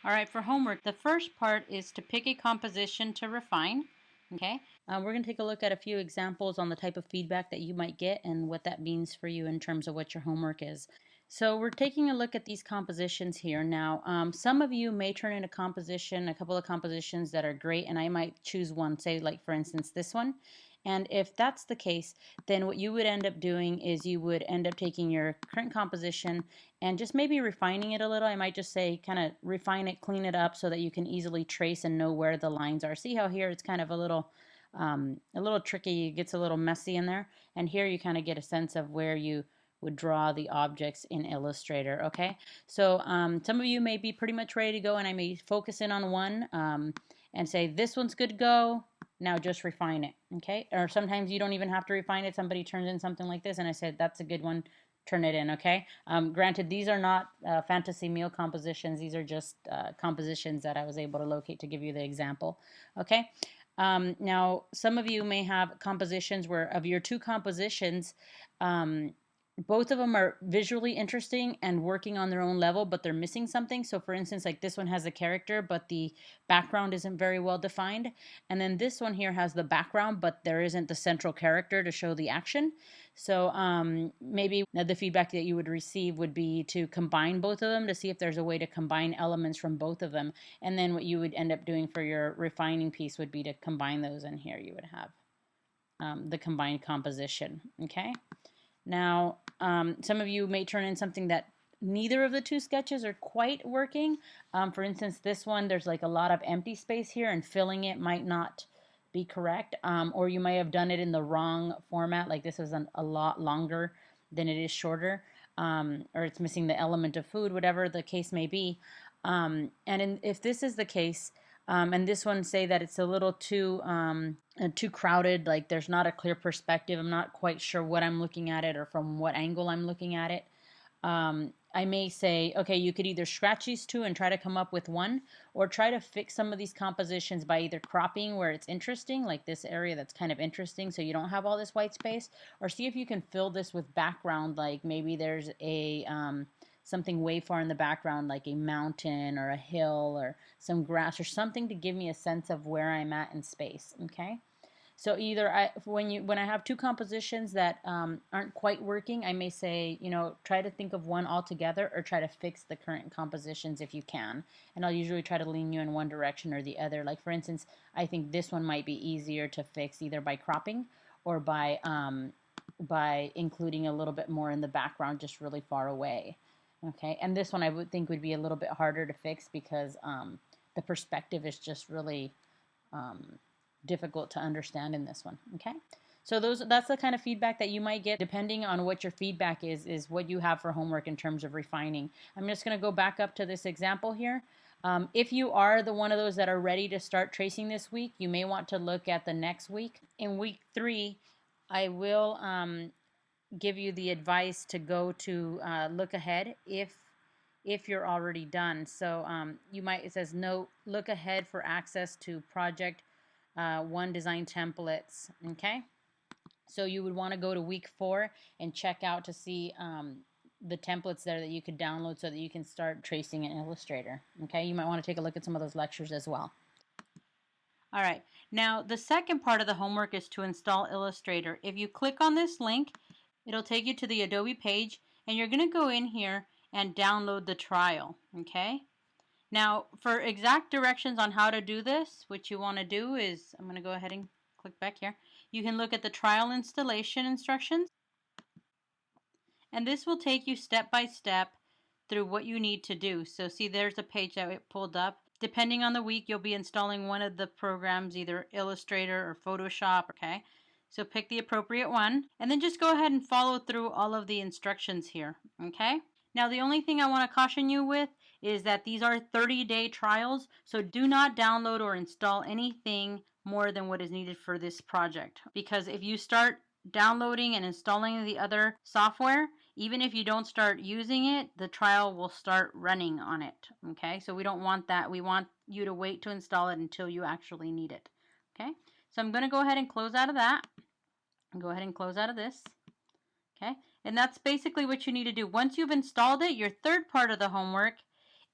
All right, for homework, the first part is to pick a composition to refine. Okay, we're going to take a look at a few examples on the type of feedback that you might get and what that means for you in terms of what your homework is. So we're taking a look at these compositions here. Now, some of you may turn in a composition, a couple of compositions that are great, and I might choose one, say like for instance this one. And if that's the case, then what you would end up doing is you would end up taking your current composition and just maybe refining it a little. I might just say kind of refine it, clean it up so that you can easily trace and know where the lines are. See how here it's kind of a little tricky, it gets a little messy in there. And here you kind of get a sense of where you would draw the objects in Illustrator. Okay, so some of you may be pretty much ready to go, and I may focus in on one and say this one's good to go. Now just refine it. Okay, or sometimes you don't even have to refine it. Somebody turns in something like this and I said that's a good one, turn it in. Okay, granted these are not fantasy meal compositions, these are just compositions that I was able to locate to give you the example. Okay, now some of you may have compositions where of your two compositions, both of them are visually interesting and working on their own level, but they're missing something. So for instance, like this one has a character, but the background isn't very well defined. And then this one here has the background, but there isn't the central character to show the action. So maybe the feedback that you would receive would be to combine both of them to see if there's a way to combine elements from both of them. And then what you would end up doing for your refining piece would be to combine those, and here you would have the combined composition. Okay. Now, some of you may turn in something that neither of the two sketches are quite working. For instance, this one, there's like a lot of empty space here, and filling it might not be correct. Or you may have done it in the wrong format, like this is a lot longer than it is shorter. Or it's missing the element of food, whatever the case may be. If this is the case, and this one say that it's a little too crowded, like there's not a clear perspective. I'm not quite sure what I'm looking at it or from what angle I'm looking at it. I may say, okay, you could either scratch these two and try to come up with one, or try to fix some of these compositions by either cropping where it's interesting, like this area that's kind of interesting so you don't have all this white space, or see if you can fill this with background, like maybe there's a something way far in the background, like a mountain or a hill or some grass or something to give me a sense of where I'm at in space. Okay. So either when I have two compositions that aren't quite working, I may say, try to think of one altogether or try to fix the current compositions if you can. And I'll usually try to lean you in one direction or the other. Like for instance, I think this one might be easier to fix either by cropping or by including a little bit more in the background, just really far away. Okay, and this one I would think would be a little bit harder to fix because the perspective is just really difficult to understand in this one. Okay, so that's the kind of feedback that you might get depending on what your feedback is what you have for homework in terms of refining. I'm just going to go back up to this example here. If you are the one of those that are ready to start tracing this week, you may want to look at the next week. In week 3, I will give you the advice to go to look ahead if you're already done. So you might, it says no, look ahead for access to project 1 design templates. Okay, so you would want to go to week 4 and check out to see the templates there that you could download so that you can start tracing in Illustrator. Okay, you might want to take a look at some of those lectures as well. All right, now the second part of the homework is to install Illustrator. If you click on this link, it'll take you to the Adobe page, and you're going to go in here and download the trial. Okay, now for exact directions on how to do this, what you want to do is, I'm going to go ahead and click back here. You can look at the trial installation instructions, and this will take you step by step through what you need to do. So see, there's a page that it pulled up. Depending on the week, you'll be installing one of the programs, either Illustrator or Photoshop. Okay, so pick the appropriate one, and then just go ahead and follow through all of the instructions here. Okay, now the only thing I want to caution you with is that these are 30-day trials, so do not download or install anything more than what is needed for this project, because if you start downloading and installing the other software, even if you don't start using it, the trial will start running on it. Okay, so we don't want that. We want you to wait to install it until you actually need it. Okay, so I'm going to go ahead and close out of that. Go ahead and close out of this. Okay, and that's basically what you need to do. Once you've installed it, your third part of the homework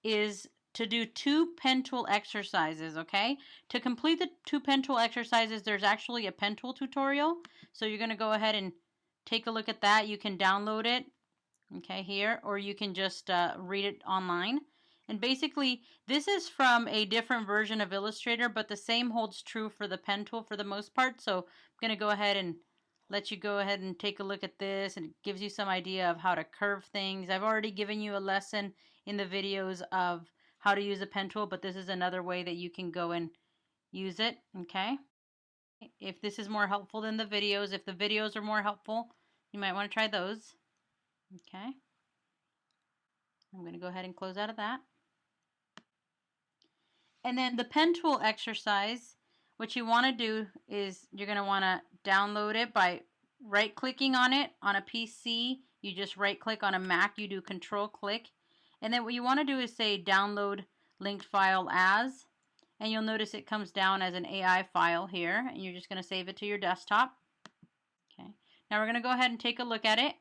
is to do 2 pen tool exercises, okay? To complete the 2 pen tool exercises, there's actually a pen tool tutorial. So you're going to go ahead and take a look at that. You can download it, okay, here, or you can just read it online. And basically, this is from a different version of Illustrator, but the same holds true for the pen tool for the most part. So I'm going to go ahead and let you go ahead and take a look at this, and it gives you some idea of how to curve things. I've already given you a lesson in the videos of how to use a pen tool, but this is another way that you can go and use it, okay? If this is more helpful than the videos, if the videos are more helpful, you might want to try those, okay? I'm going to go ahead and close out of that. And then the pen tool exercise, what you want to do is you're going to want to download it by right-clicking on it. On a PC, you just right-click. On a Mac, you do Control-click. And then what you want to do is say download linked file as, and you'll notice it comes down as an AI file here, and you're just going to save it to your desktop. Okay. Now we're going to go ahead and take a look at it.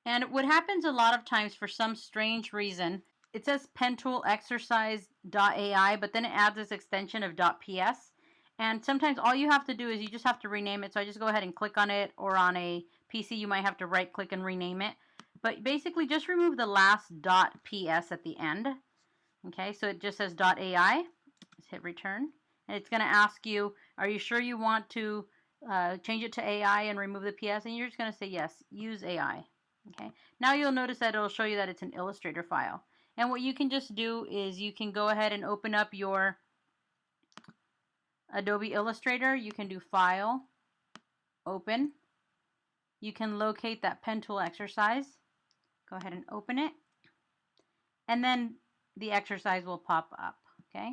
And what happens a lot of times, for some strange reason, it says pen tool exercise.ai, but then it adds this extension of .ps. And sometimes all you have to do is you just have to rename it. So I just go ahead and click on it, or on a PC you might have to right click and rename it. But basically just remove the last .ps at the end. Okay, so it just says .ai. Just hit return. And it's going to ask you, are you sure you want to change it to AI and remove the PS? And you're just going to say yes, use AI. Okay, now you'll notice that it'll show you that it's an Illustrator file. And what you can just do is you can go ahead and open up your Adobe Illustrator. You can do File, Open. You can locate that pen tool exercise. Go ahead and open it. And then the exercise will pop up. Okay.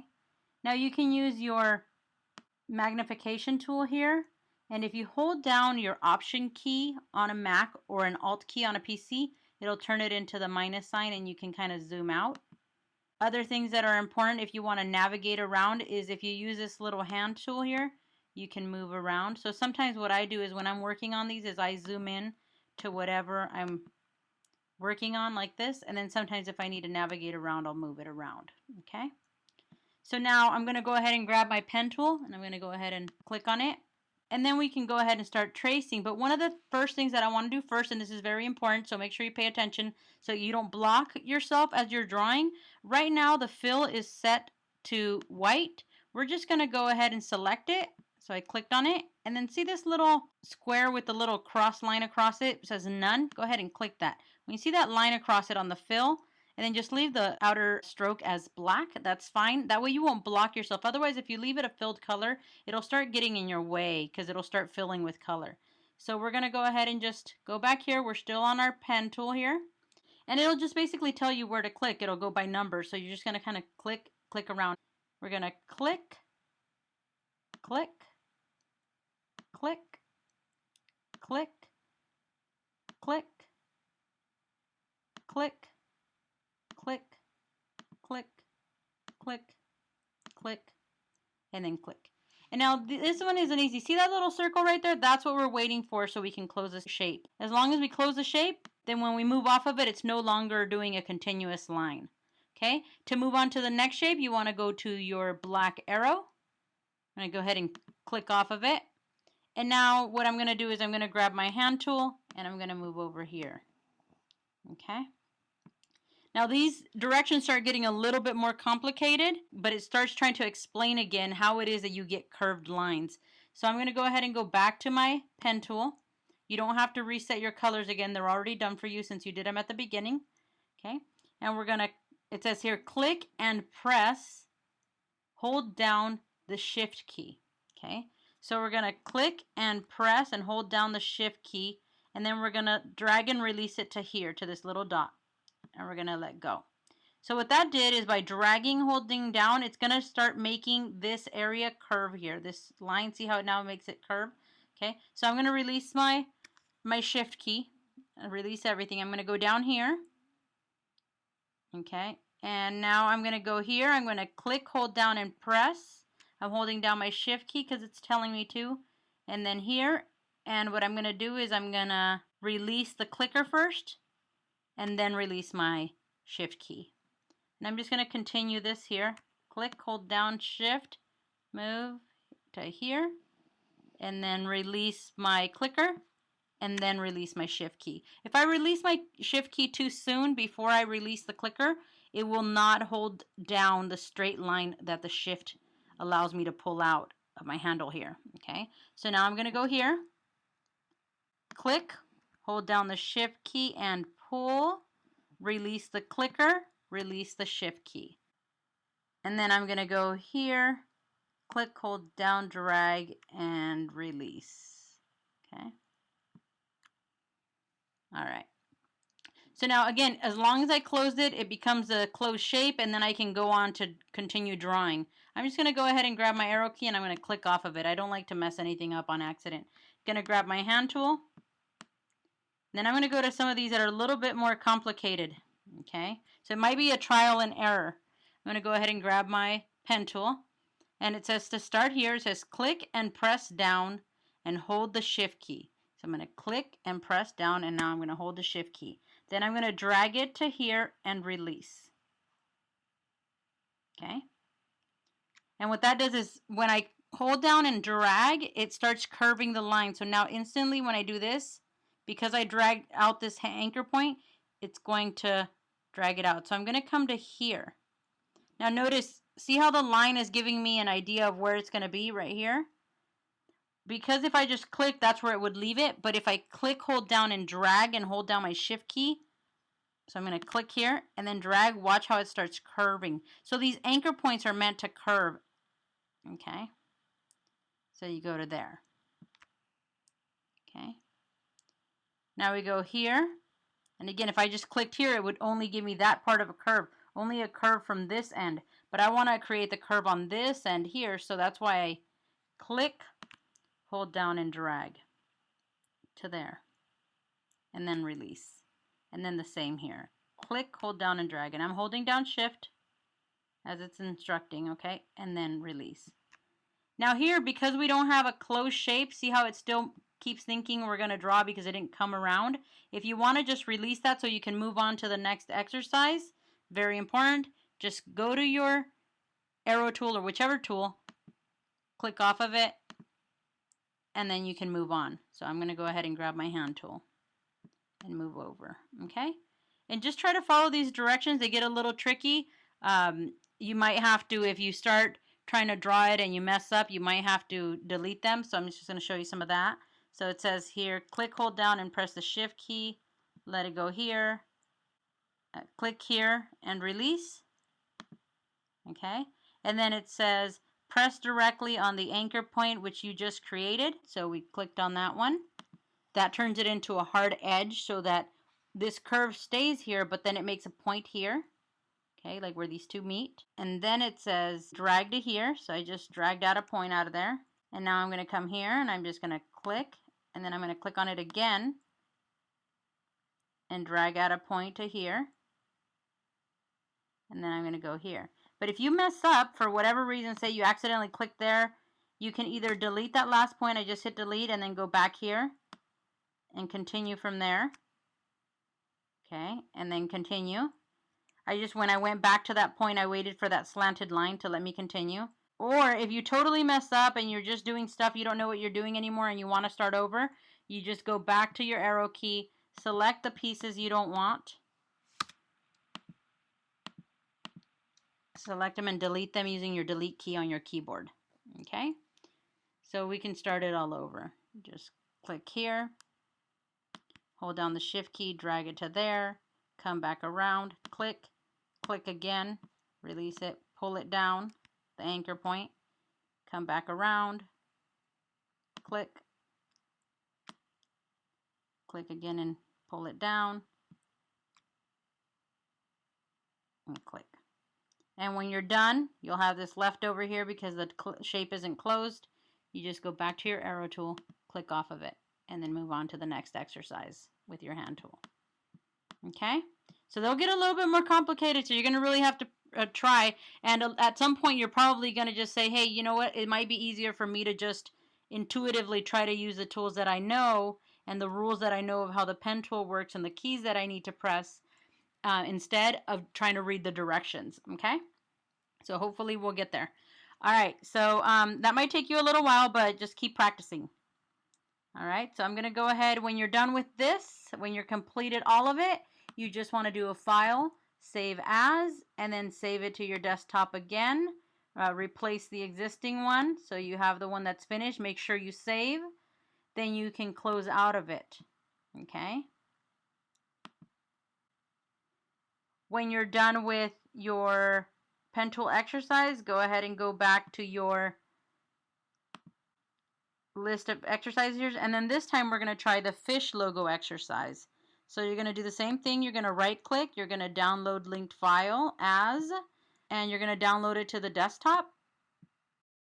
Now you can use your magnification tool here. And if you hold down your Option key on a Mac or an Alt key on a PC, it'll turn it into the minus sign, and you can kind of zoom out. Other things that are important if you want to navigate around is if you use this little hand tool here, you can move around. So sometimes what I do is when I'm working on these is I zoom in to whatever I'm working on like this, and then sometimes if I need to navigate around, I'll move it around. Okay. So now I'm going to go ahead and grab my pen tool, and I'm going to go ahead and click on it. And then we can go ahead and start tracing. But one of the first things that I want to do first, and this is very important, so make sure you pay attention so you don't block yourself as you're drawing. Right now the fill is set to white. We're just going to go ahead and select it. So I clicked on it, and then see this little square with the little cross line across it? It says none. Go ahead and click that. When you see that line across it on the fill, and then just leave the outer stroke as black, that's fine. That way you won't block yourself. Otherwise, if you leave it a filled color, it'll start getting in your way because it'll start filling with color. So we're going to go ahead and just go back here. We're still on our pen tool here. And it'll just basically tell you where to click. It'll go by number. So you're just going to kind of click around. We're going to click, click, click, click, click, click, click, click, click, click, and then click. And now this one isn't easy. See that little circle right there? That's what we're waiting for so we can close the shape. As long as we close the shape, then when we move off of it, it's no longer doing a continuous line. Okay? To move on to the next shape, you want to go to your black arrow. I'm going to go ahead and click off of it. And now what I'm going to do is I'm going to grab my hand tool and I'm going to move over here. Okay? Now these directions start getting a little bit more complicated, but it starts trying to explain again how it is that you get curved lines. So I'm going to go ahead and go back to my pen tool. You don't have to reset your colors again. They're already done for you since you did them at the beginning. Okay, and we're going to, it says here, click and press, hold down the shift key. Okay, so we're going to click and press and hold down the shift key, and then we're going to drag and release it to here, to this little dot. And we're going to let go. So what that did is by dragging, holding down, it's going to start making this area curve here. This line, see how it now makes it curve? Okay, so I'm going to release my shift key and release everything. I'm going to go down here. Okay, and now I'm going to go here. I'm going to click, hold down, and press. I'm holding down my shift key because it's telling me to. And then here, and what I'm going to do is I'm going to release the clicker first, and then release my shift key. And I'm just going to continue this here. Click, hold down, shift, move to here, and then release my clicker, and then release my shift key. If I release my shift key too soon before I release the clicker, it will not hold down the straight line that the shift allows me to pull out of my handle here. Okay, so now I'm going to go here, click, hold down the shift key and pull, release the clicker, release the shift key. And then I'm going to go here, click, hold down, drag, and release. Okay. All right. So now again, as long as I close it, it becomes a closed shape, and then I can go on to continue drawing. I'm just going to go ahead and grab my arrow key, and I'm going to click off of it. I don't like to mess anything up on accident. Going to grab my hand tool. Then I'm going to go to some of these that are a little bit more complicated. Okay, so it might be a trial and error. I'm going to go ahead and grab my pen tool, and it says to start here, it says click and press down and hold the shift key. So I'm going to click and press down, and now I'm going to hold the shift key. Then I'm going to drag it to here and release. Okay. And what that does is when I hold down and drag, it starts curving the line. So now instantly when I do this, because I dragged out this anchor point, it's going to drag it out. So I'm going to come to here. Now notice, see how the line is giving me an idea of where it's going to be right here? Because if I just click, that's where it would leave it. But if I click, hold down, and drag and hold down my shift key, so I'm going to click here and then drag, watch how it starts curving. So these anchor points are meant to curve. Okay. So you go to there. Okay. Now we go here. And again, if I just clicked here, it would only give me that part of a curve. Only a curve from this end. But I want to create the curve on this end here. So that's why I click, hold down, and drag to there. And then release. And then the same here. Click, hold down, and drag. And I'm holding down shift as it's instructing, okay? And then release. Now here, because we don't have a closed shape, see how it still keeps thinking we're going to draw because it didn't come around? If you want to just release that so you can move on to the next exercise, very important, just go to your arrow tool or whichever tool, click off of it, and then you can move on. So I'm going to go ahead and grab my hand tool and move over, okay? And just try to follow these directions. They get a little tricky. You might have to, if you start trying to draw it and you mess up, you might have to delete them. So I'm just going to show you some of that. So it says here, click, hold down, and press the shift key. Let it go here. Click here and release. Okay. And then it says, press directly on the anchor point which you just created. So we clicked on that one. That turns it into a hard edge so that this curve stays here, but then it makes a point here. Okay, like where these two meet. And then it says drag to here. So I just dragged out a point out of there. And now I'm going to come here and I'm just going to click. And then I'm going to click on it again. And drag out a point to here. And then I'm going to go here. But if you mess up for whatever reason, say you accidentally click there, you can either delete that last point. I just hit delete and then go back here. And continue from there. Okay, and then continue. When I went back to that point, I waited for that slanted line to let me continue. Or if you totally mess up and you're just doing stuff, you don't know what you're doing anymore and you want to start over, you just go back to your arrow key, select the pieces you don't want, select them and delete them using your delete key on your keyboard. Okay, so we can start it all over. Just click here, hold down the shift key, drag it to there, come back around, click, click again, release it, pull it down, the anchor point, come back around, click, click again and pull it down, and click. And when you're done, you'll have this left over here because the shape isn't closed. You just go back to your arrow tool, click off of it, and then move on to the next exercise with your hand tool. Okay? So they'll get a little bit more complicated, so you're going to really have to try. And at some point, you're probably going to just say, hey, you know what? It might be easier for me to just intuitively try to use the tools that I know and the rules that I know of how the pen tool works and the keys that I need to press. instead of trying to read the directions, okay? So hopefully we'll get there. All right, so that might take you a little while, but just keep practicing. All right, so I'm going to go ahead. When you're done with this, when you're completed all of it, you just want to do a file, save as, and then save it to your desktop again. Replace the existing one, so you have the one that's finished. Make sure you save. Then you can close out of it, okay? When you're done with your pen tool exercise, go ahead and go back to your list of exercises, and then this time we're going to try the fish logo exercise. So you're going to do the same thing. You're going to right click, you're going to download linked file as, and you're going to download it to the desktop.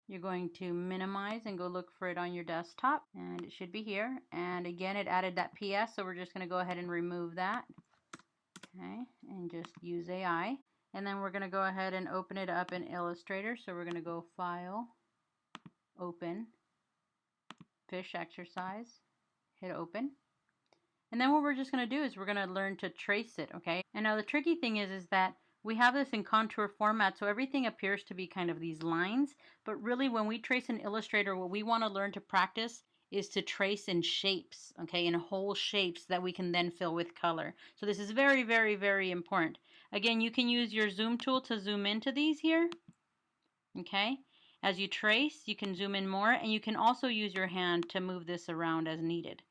You're going to minimize and go look for it on your desktop, and it should be here. And again, it added that PS, so we're just going to go ahead and remove that. Okay, and just use AI. And then we're going to go ahead and open it up in Illustrator. So we're going to go File, Open, Fish Exercise, hit Open. And then what we're just going to do is we're going to learn to trace it, okay? And now the tricky thing is that we have this in contour format, so everything appears to be kind of these lines. But really, when we trace in Illustrator, what we want to learn to practice is to trace in shapes, okay, in whole shapes that we can then fill with color. So this is very, very, very important. Again, you can use your zoom tool to zoom into these here, okay? As you trace, you can zoom in more, and you can also use your hand to move this around as needed.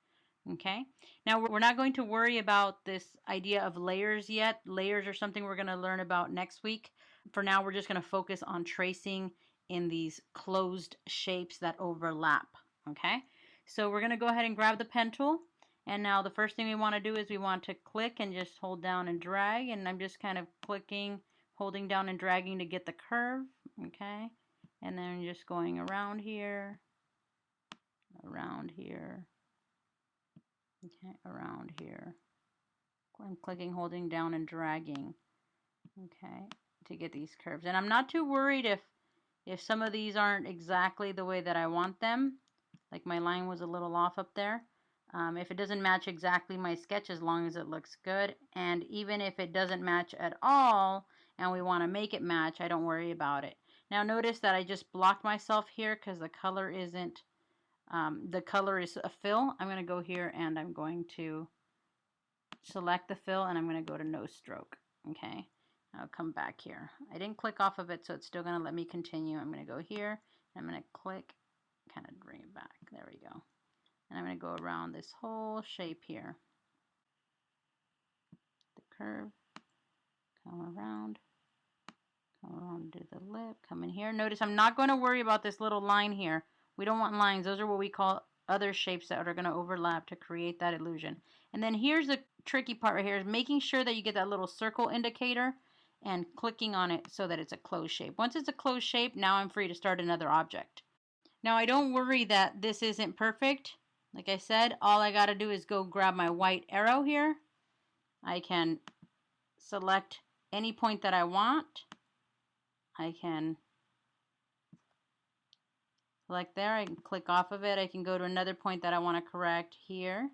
Okay, now we're not going to worry about this idea of layers yet. Layers are something we're going to learn about next week. For now, we're just going to focus on tracing in these closed shapes that overlap. Okay, so we're going to go ahead and grab the pen tool. And now the first thing we want to do is we want to click and just hold down and drag. And I'm just kind of clicking, holding down and dragging to get the curve. Okay, and then just going around here, okay, around here. I'm clicking, holding down, and dragging, okay, to get these curves. And I'm not too worried if some of these aren't exactly the way that I want them. Like my line was a little off up there. If it doesn't match exactly my sketch, as long as it looks good. And even if it doesn't match at all, and we want to make it match, I don't worry about it. Now notice that I just blocked myself here because the color isn't, the color is a fill. I'm going to go here and I'm going to select the fill, and I'm going to go to no stroke. Okay, I'll come back here. I didn't click off of it, so it's still going to let me continue. I'm going to go here, and I'm going to click, kind of bring it back. There we go. And I'm going to go around this whole shape here. The curve, come around to the lip, come in here. Notice I'm not going to worry about this little line here. We don't want lines. Those are what we call other shapes that are going to overlap to create that illusion. And then here's the tricky part right here, is making sure that you get that little circle indicator and clicking on it so that it's a closed shape. Once it's a closed shape, now I'm free to start another object. Now I don't worry that this isn't perfect. Like I said, all I got to do is go grab my white arrow here. I can select any point that I want. I can select there, I can click off of it. I can go to another point that I want to correct here.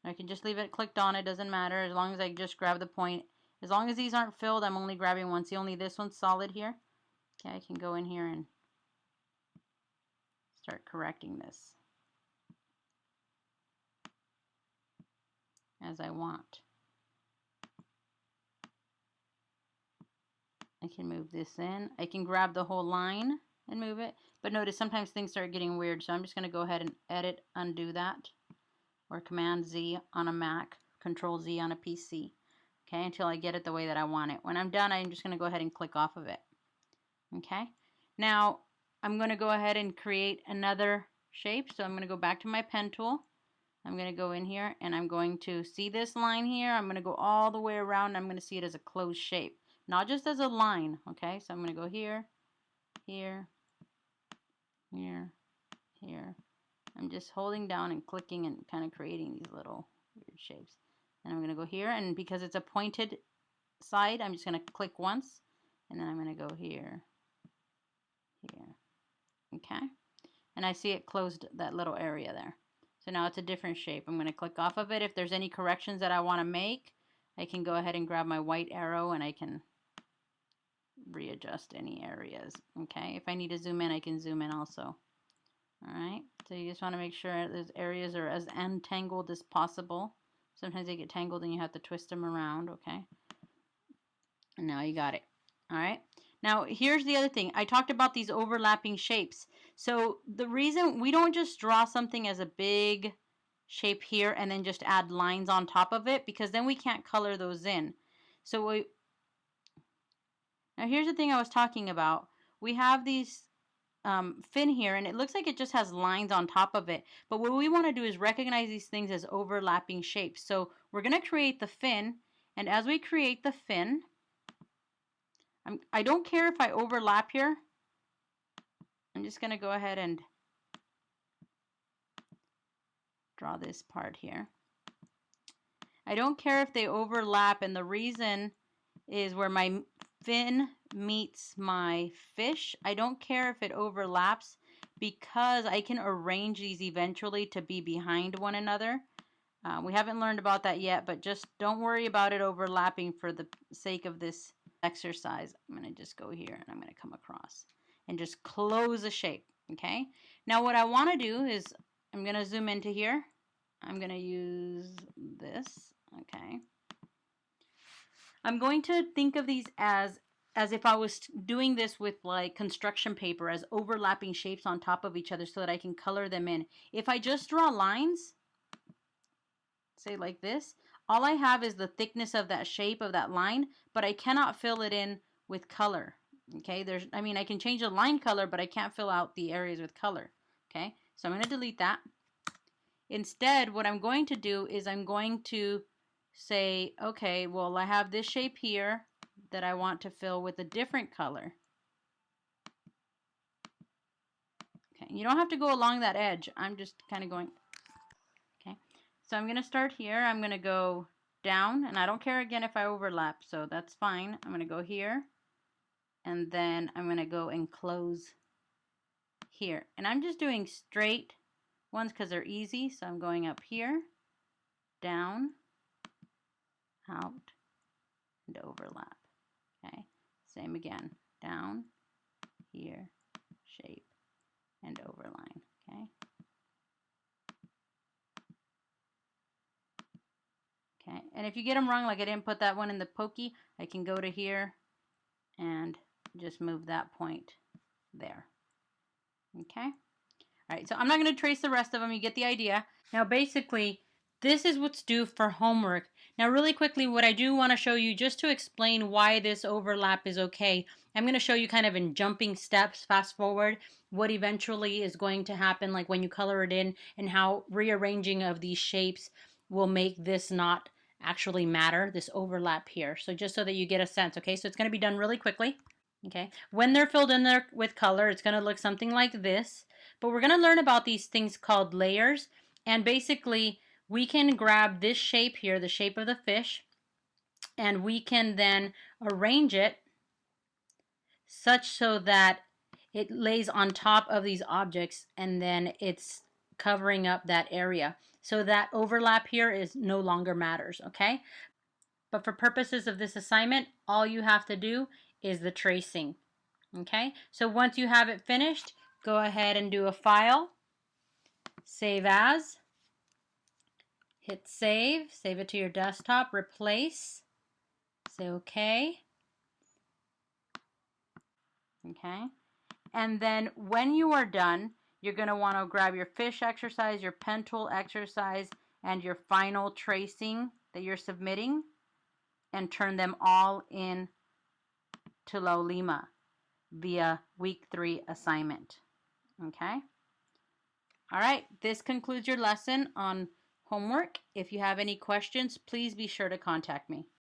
I can just leave it clicked on, it doesn't matter, as long as I just grab the point. As long as these aren't filled, I'm only grabbing one. See, only this one's solid here. Okay, I can go in here and start correcting this as I want. I can move this in. I can grab the whole line and move it. But notice sometimes things start getting weird, so I'm just going to go ahead and edit, undo that. Or Command Z on a Mac, Control Z on a PC. Okay, until I get it the way that I want it. When I'm done, I'm just going to go ahead and click off of it. Okay, now I'm going to go ahead and create another shape. So I'm going to go back to my pen tool. I'm going to go in here and I'm going to see this line here. I'm going to go all the way around and I'm going to see it as a closed shape, not just as a line. Okay, so I'm going to go here, here, here, here. I'm just holding down and clicking and kind of creating these little weird shapes. And I'm going to go here, and because it's a pointed side, I'm just going to click once, and then I'm going to go here, here. Okay, and I see it closed that little area there. So now it's a different shape. I'm going to click off of it. If there's any corrections that I want to make, I can go ahead and grab my white arrow and I can readjust any areas. Okay, if I need to zoom in, I can zoom in also. All right, so you just want to make sure those areas are as untangled as possible. Sometimes they get tangled and you have to twist them around. Okay, and now you got it. All right, now here's the other thing. I talked about these overlapping shapes. So the reason we don't just draw something as a big shape here and then just add lines on top of it, because then we can't color those in. So now here's the thing I was talking about. We have these fin here, and it looks like it just has lines on top of it. But what we want to do is recognize these things as overlapping shapes. So we're going to create the fin, and as we create the fin, I don't care if I overlap here. I'm just going to go ahead and draw this part here. I don't care if they overlap, and the reason is where my fin meets my fish. I don't care if it overlaps, because I can arrange these eventually to be behind one another. We haven't learned about that yet, but just don't worry about it overlapping for the sake of this exercise. I'm going to just go here and I'm going to come across and just close the shape. Okay, now what I want to do is I'm going to zoom into here. I'm going to use this. Okay, I'm going to think of these as if I was doing this with like construction paper, as overlapping shapes on top of each other so that I can color them in. If I just draw lines, say like this, all I have is the thickness of that shape of that line, but I cannot fill it in with color. Okay, I can change the line color, but I can't fill out the areas with color. Okay, so I'm going to delete that. Instead, what I'm going to do is I'm going to say, okay, well, I have this shape here that I want to fill with a different color. Okay, you don't have to go along that edge. I'm just kind of going. Okay, so I'm going to start here. I'm going to go down, and I don't care again if I overlap, so that's fine. I'm going to go here, and then I'm going to go and close here. And I'm just doing straight ones because they're easy. So I'm going up here, down, out, and overlap. Okay, same again, down, here, shape, and overline. Okay. Okay, and if you get them wrong, like I didn't put that one in the pokey, I can go to here and just move that point there. Okay. All right, so I'm not going to trace the rest of them. You get the idea. Now, basically, this is what's due for homework. Now, really quickly, what I do want to show you, just to explain why this overlap is okay, I'm going to show you kind of in jumping steps, fast forward, what eventually is going to happen, like when you color it in, and how rearranging of these shapes will make this not actually matter, this overlap here. So just so that you get a sense, okay? So it's going to be done really quickly. Okay, when they're filled in there with color, it's going to look something like this. But we're going to learn about these things called layers. And basically, we can grab this shape here, the shape of the fish, and we can then arrange it such so that it lays on top of these objects, and then it's covering up that area. So that overlap here is no longer matters, okay? But for purposes of this assignment, all you have to do is the tracing. Okay, so once you have it finished, go ahead and do a file, save as, hit save, save it to your desktop, replace, say okay. Okay, and then when you are done, you're going to want to grab your fish exercise, your pen tool exercise, and your final tracing that you're submitting, and turn them all in to Lolima via week 3 assignment. Okay. All right. This concludes your lesson on homework. If you have any questions, please be sure to contact me.